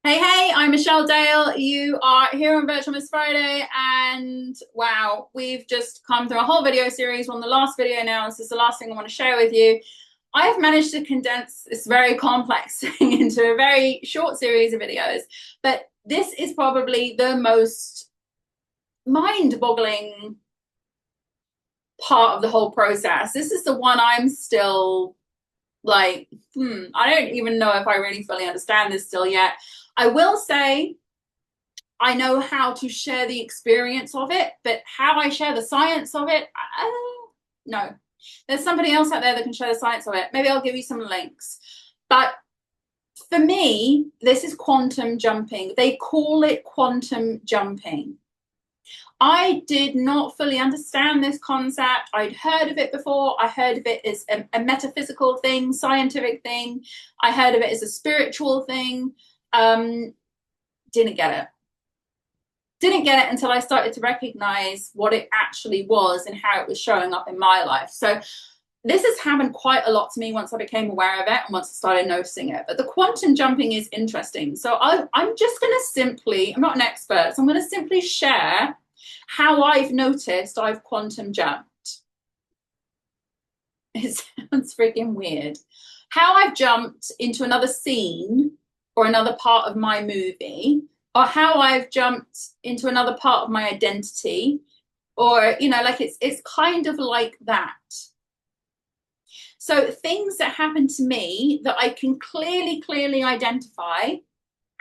Hey, I'm Michelle Dale. You are here on Virtual Miss Friday, and wow, we've just come through a whole video series. We're on the last video now. This is the last thing I want to share with you. I have managed to condense this very complex thing into a very short series of videos, but this is probably the most mind-boggling part of the whole process. This is the one I'm still like, I don't even know if I really fully understand this still yet. I will say I know how to share the experience of it, but how I share the science of it, no. There's somebody else out there that can share the science of it. Maybe I'll give you some links. But for me, this is quantum jumping. They call it quantum jumping. I did not fully understand this concept. I'd heard of it before. I heard of it as a metaphysical thing, scientific thing. I heard of it as a spiritual thing. Didn't get it. Didn't get it until I started to recognize what it actually was and how it was showing up in my life. So this has happened quite a lot to me once I became aware of it and once I started noticing it. But the quantum jumping is interesting. So I'm just going to simply, I'm not an expert, so I'm going to simply share how I've noticed I've quantum jumped. It sounds freaking weird. How I've jumped into another scene or another part of my movie, or how I've jumped into another part of my identity, or, you know, like it's kind of like that. So things that happen to me that I can clearly identify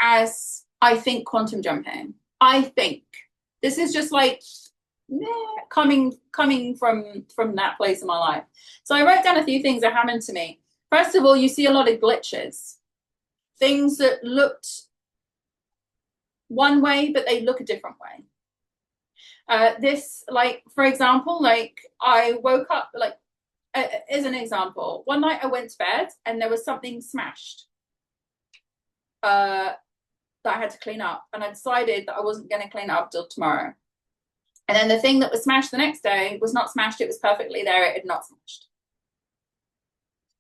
as, I think, quantum jumping. I think this is just like coming from that place in my life. So I wrote down a few things that happened to me. First of all, you see a lot of glitches, things that looked one way, but they look a different way. This, like, for example, like I woke up, like, as an example, one night I went to bed and there was something smashed that I had to clean up, and I decided that I wasn't going to clean it up till tomorrow. And then the thing that was smashed the next day was not smashed, it was perfectly there, it had not smashed.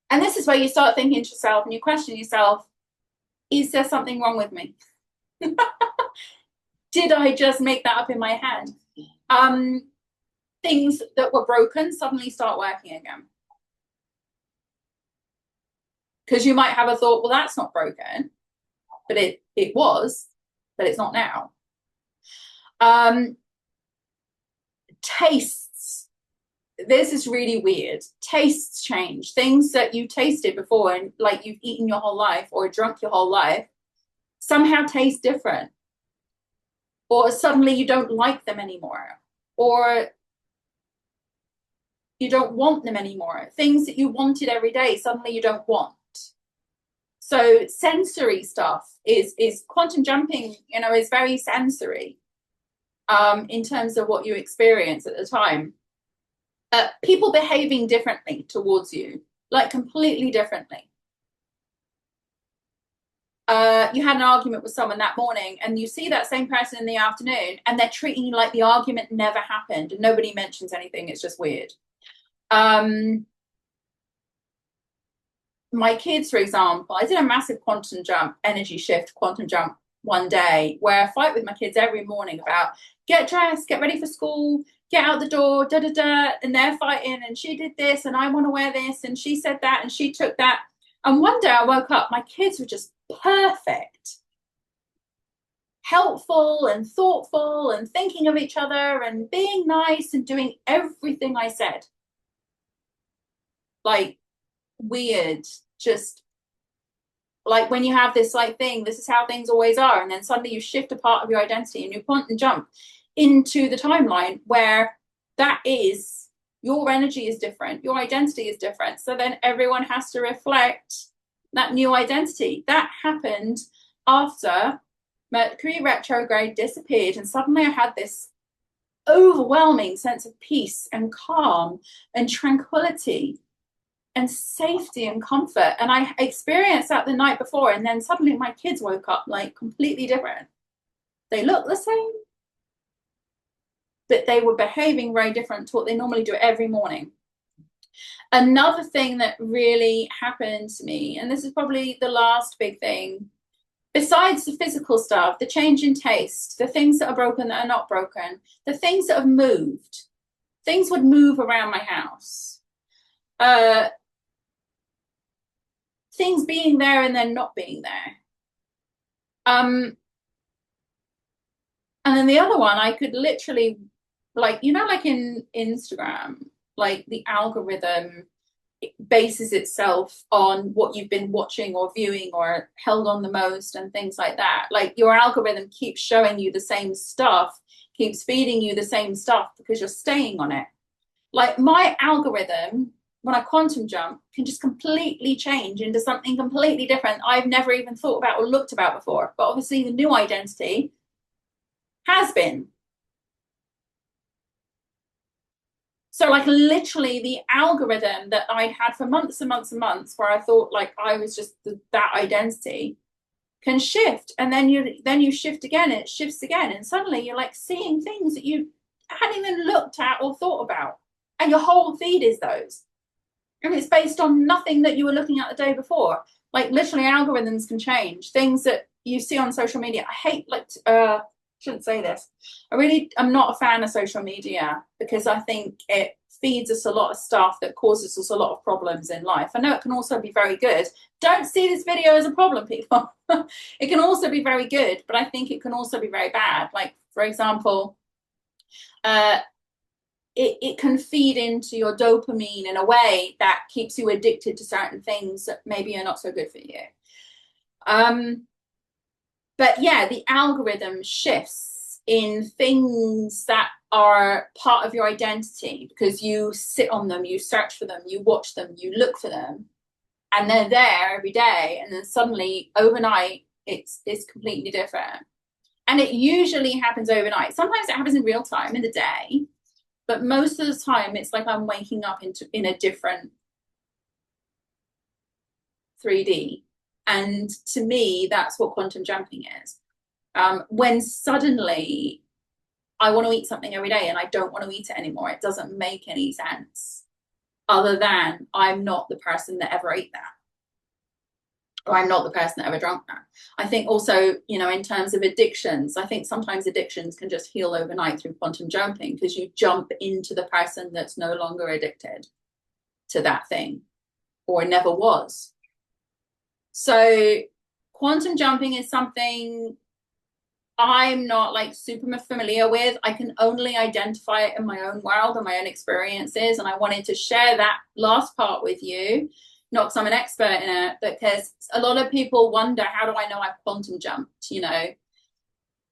And this is where you start thinking to yourself and you question yourself, is there something wrong with me? Did I just make that up in my head? Things that were broken suddenly start working again. Because you might have a thought, well, that's not broken, but it was, but it's not now. Tastes. This is really weird. Tastes change. Things that you tasted before and like you've eaten your whole life or drunk your whole life somehow taste different. Or suddenly you don't like them anymore. Or you don't want them anymore. Things that you wanted every day, suddenly you don't want. So sensory stuff is quantum jumping, you know, is very sensory in terms of what you experience at the time. People behaving differently towards you, like completely differently. You had an argument with someone that morning and you see that same person in the afternoon and they're treating you like the argument never happened and nobody mentions anything. It's just weird. My kids, for example, I did a massive quantum jump, energy shift, quantum jump one day where I fight with my kids every morning about get dressed, get ready for school, get out the door, da da da, and they're fighting and she did this and I want to wear this and she said that and she took that. And one day I woke up, my kids were just perfect, helpful and thoughtful and thinking of each other and being nice and doing everything I said. Like, weird, just like when you have this like thing, this is how things always are, and then suddenly you shift a part of your identity and you quantum jump into the timeline where that is your energy is different, your identity is different, so then everyone has to reflect that new identity. That happened after Mercury retrograde disappeared, and suddenly I had this overwhelming sense of peace and calm and tranquility and safety and comfort. And I experienced that the night before, and then suddenly my kids woke up like completely different. They look the same, but they were behaving very different to what they normally do every morning. Another thing that really happened to me, and this is probably the last big thing, Besides the physical stuff, the change in taste, the things that are broken that are not broken, the things that have moved, things would move around my house. Things being there and then not being there. And then the other one, I could literally, like, you know, like in Instagram, like the algorithm bases itself on what you've been watching or viewing or held on the most and things like that. Like your algorithm keeps showing you the same stuff, keeps feeding you the same stuff because you're staying on it. Like my algorithm, when I quantum jump, can just completely change into something completely different I've never even thought about or looked about before. But obviously the new identity has been. So like literally the algorithm that I'd had for months and months and months, where I thought like I was just that identity, can shift. And then you shift again, and it shifts again. And suddenly you're like seeing things that you hadn't even looked at or thought about. And your whole feed is those. And it's based on nothing that you were looking at the day before. Like literally algorithms can change. Things that you see on social media. I hate shouldn't say this. I'm not a fan of social media because I think it feeds us a lot of stuff that causes us a lot of problems in life. I know it can also be very good. Don't see this video as a problem, people. It can also be very good, but I think it can also be very bad. Like, for example, it can feed into your dopamine in a way that keeps you addicted to certain things that maybe are not so good for you. But yeah, the algorithm shifts in things that are part of your identity because you sit on them, you search for them, you watch them, you look for them, and they're there every day. And then suddenly overnight, it's completely different. And it usually happens overnight. Sometimes it happens in real time in the day, but most of the time it's like I'm waking up in a different 3D. And to me, that's what quantum jumping is. When suddenly I want to eat something every day and I don't want to eat it anymore, it doesn't make any sense other than I'm not the person that ever ate that. Or I'm not the person that ever drank that. I think also, you know, in terms of addictions, I think sometimes addictions can just heal overnight through quantum jumping because you jump into the person that's no longer addicted to that thing or never was. So quantum jumping is something I'm not like super familiar with. I can only identify it in my own world and my own experiences. And I wanted to share that last part with you, not because I'm an expert in it, but because a lot of people wonder, how do I know I've quantum jumped? You know,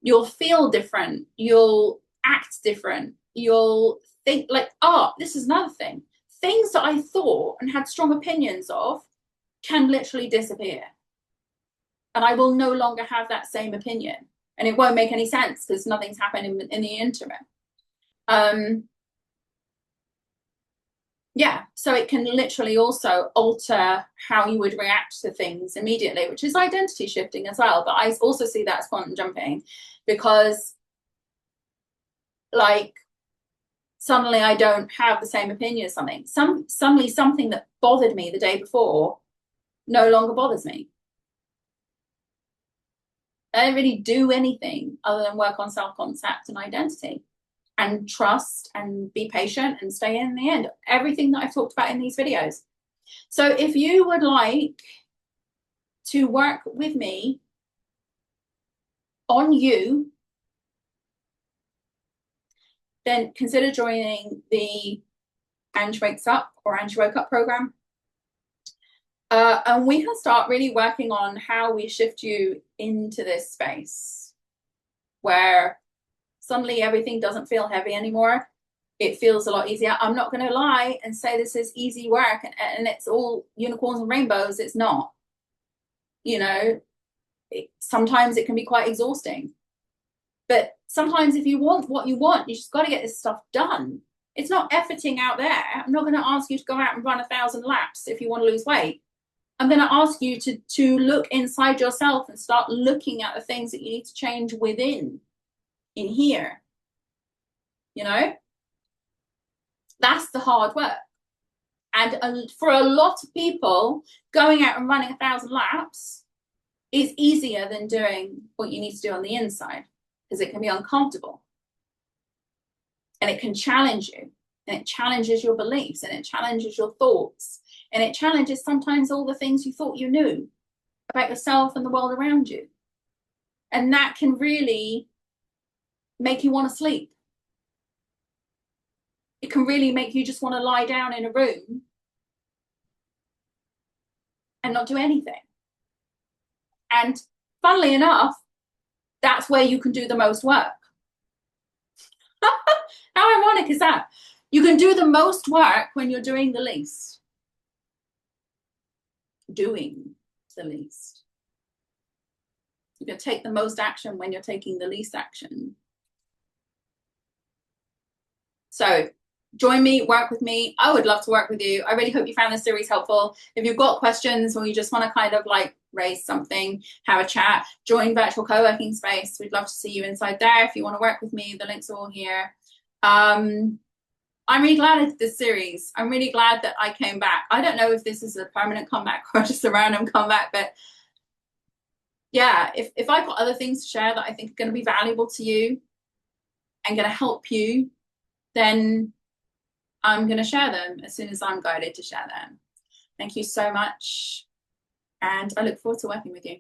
you'll feel different. You'll act different. You'll think like, oh, this is another thing. Things that I thought and had strong opinions of can literally disappear. And I will no longer have that same opinion. And it won't make any sense because nothing's happened in the interim. Yeah, so it can literally also alter how you would react to things immediately, which is identity shifting as well. But I also see that as quantum jumping because, like, suddenly I don't have the same opinion as something. Suddenly something that bothered me the day before no longer bothers me. I don't really do anything other than work on self-concept and identity and trust and be patient and stay in the end. Everything that I've talked about in these videos. So if you would like to work with me on you, then consider joining the Ange Wakes Up or Ange Woke Up program. And we can start really working on how we shift you into this space where suddenly everything doesn't feel heavy anymore. It feels a lot easier. I'm not going to lie and say this is easy work and it's all unicorns and rainbows. It's not. You know, sometimes it can be quite exhausting. But sometimes if you want what you want, you just got to get this stuff done. It's not efforting out there. I'm not going to ask you to go out and run 1,000 laps if you want to lose weight. I'm going to ask you to look inside yourself and start looking at the things that you need to change within, in here. You know? That's the hard work. And for a lot of people, going out and running 1,000 laps It's easier than doing what you need to do on the inside, because it can be uncomfortable and it can challenge you, and it challenges your beliefs, and it challenges your thoughts, and it challenges sometimes all the things you thought you knew about yourself and the world around you. And that can really make you want to sleep. It can really make you just want to lie down in a room and not do anything. And funnily enough, that's where you can do the most work. How ironic is that? You can do the most work when you're doing the least. Doing the least. You can take the most action when you're taking the least action. So join me, work with me. I would love to work with you. I really hope you found this series helpful. If you've got questions or you just want to kind of like raise something, have a chat, join Virtual CoWorking Space. We'd love to see you inside there. If you want to work with me, the links are all here. I'm really glad I did this series. I'm really glad that I came back. I don't know if this is a permanent comeback or just a random comeback, but yeah, if I've got other things to share that I think are going to be valuable to you and going to help you, then I'm going to share them as soon as I'm guided to share them. Thank you so much, and I look forward to working with you.